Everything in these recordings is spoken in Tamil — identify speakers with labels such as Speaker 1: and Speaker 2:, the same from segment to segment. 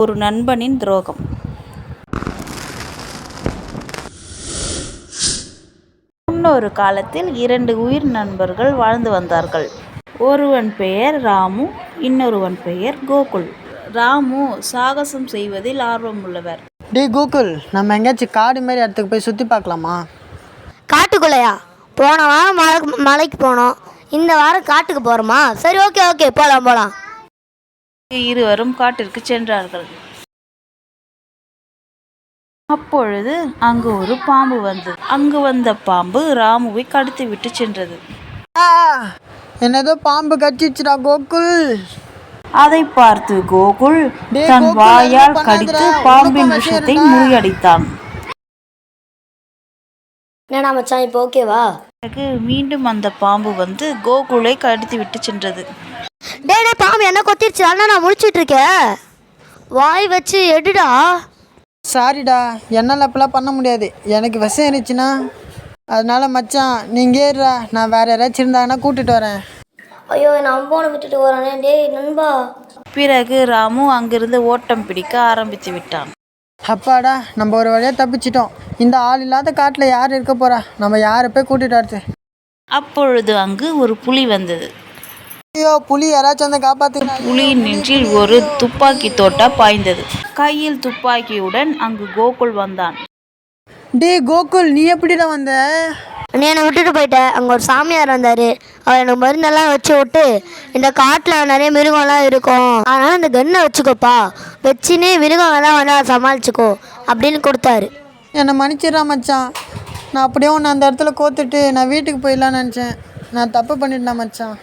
Speaker 1: ஒரு நண்பனின் துரோகம். முன்னொரு காலத்தில் 2 உயிர் நண்பர்கள் வாழ்ந்து வந்தார்கள். ஒருவன் பெயர் ராமு, இன்னொருவன் பெயர் கோகுல். ராமு சாகசம் செய்வதில் ஆர்வமுள்ளவர்.
Speaker 2: கோகுல், நம்ம எங்கேயாச்சும் காடு மாதிரி இடத்துக்கு போய் சுற்றி பார்க்கலாமா?
Speaker 3: காட்டுக்குள்ளையா? போன வாரம் மலைக்கு போனோம், இந்த வாரம் காட்டுக்கு போகிறோமா? சரி, ஓகே, போகலாம்.
Speaker 1: இருவரும் காட்டிற்கு சென்றார்கள். அப்பொழுது அங்கு ஒரு பாம்பு வந்தது. அங்கு வந்த பாம்பு ராமுவை கடித்து விட்டு சென்றது.
Speaker 2: என்னதோ பாம்பு கடிச்சிச்சுடா கோகுல்.
Speaker 1: அதை பார்த்து கோகுல் தன் வாயால் கடித்து பாம்பின் விஷத்தை முறியடித்தான்.
Speaker 3: என்னடா மச்சான், இப்போ ஓகேவா?
Speaker 1: பிறகு மீண்டும் அந்த பாம்பு வந்து கோகுலை கடித்து விட்டு சென்றது.
Speaker 3: டேய் பாம்பு என்ன கொத்திருச்சு? நான் முழிச்சிட்டு இருக்கேன், வாய் வச்சு எடுடா.
Speaker 2: சாரிடா, என்னால் அப்பெல்லாம் பண்ண முடியாது, எனக்கு விஷம் இருந்துச்சுன்னா. அதனால மச்சான் நீங்கள் ஏறுறா, நான் வேறு யாராச்சும் இருந்தாங்கன்னா கூட்டிகிட்டு வரேன்.
Speaker 3: ஐயோ, நான் அம்போனை விட்டுட்டு வரேனே. டேய் நண்பா.
Speaker 1: பிறகு ராமு அங்கிருந்து ஓட்டம் பிடிக்க ஆரம்பித்து விட்டான்.
Speaker 2: அப்பாடா, நம்ம ஒரு வழியாக தப்பிச்சிட்டோம். இந்த ஆள் இல்லாத காட்டில் யார் இருக்க போகிறா? நம்ம யாரை போய் கூட்டிகிட்டு வரது?
Speaker 1: அப்பொழுது அங்கு ஒரு புலி வந்தது.
Speaker 2: ஐயோ, புலி யாராச்சும் வந்து காப்பாத்துங்க.
Speaker 1: புலியின் நெஞ்சில் ஒரு துப்பாக்கி தோட்டா பாய்ந்தது. கையில் துப்பாக்கியுடன் அங்கு கோகுல் வந்தான்.
Speaker 2: கோகுல், நீ எப்படிடா வந்த?
Speaker 3: நீ என்னை விட்டுட்டு போயிட்ட. அங்கே ஒரு சாமியார் வந்தார். அவர் எனக்கு மருந்தெல்லாம் வச்சு விட்டு, இந்த காட்டில் நிறைய மிருகம்லாம் இருக்கும், அதனால் இந்த கன்னை வச்சுக்கோப்பா, வச்சுன்னே மிருகங்கள்லாம் வேணால் சமாளிச்சுக்கோ அப்படின்னு கொடுத்தாரு.
Speaker 2: என்னை மன்னிச்சிடறா மச்சான். நான் அப்படியே ஒன்று அந்த இடத்துல கோத்துட்டு நான் வீட்டுக்கு போயிடலான்னு நினச்சேன். நான் தப்பு பண்ணிடலாம் மச்சான்.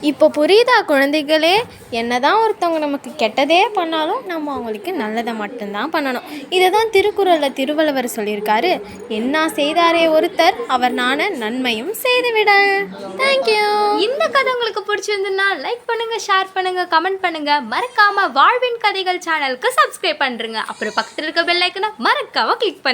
Speaker 4: இப்போ புரியுதா குழந்தைகளே? என்னதான் ஒருத்தவங்க நமக்கு கெட்டதே பண்ணாலும் நம்ம அவங்களுக்கு நல்லதை மட்டும்தான் பண்ணணும். இதை தான் திருக்குறளில் திருவள்ளுவர் சொல்லியிருக்காரு, என்ன செய்தாரே ஒருத்தர் அவர் நான நன்மையும் செய்துவிட. தேங்க்யூ.
Speaker 5: இந்த கதை உங்களுக்கு பிடிச்சிருந்துன்னா லைக் பண்ணுங்க, ஷேர் பண்ணுங்க, கமெண்ட் பண்ணுங்க. மறக்காம வாழ்வின் கதைகள் சேனலுக்கு சப்ஸ்கிரைப் பண்ணுங்க. அப்புறம் பக்கத்தில் இருக்க பெல் ஐக்கனை மறக்காம கிளிக் பண்ணுங்க.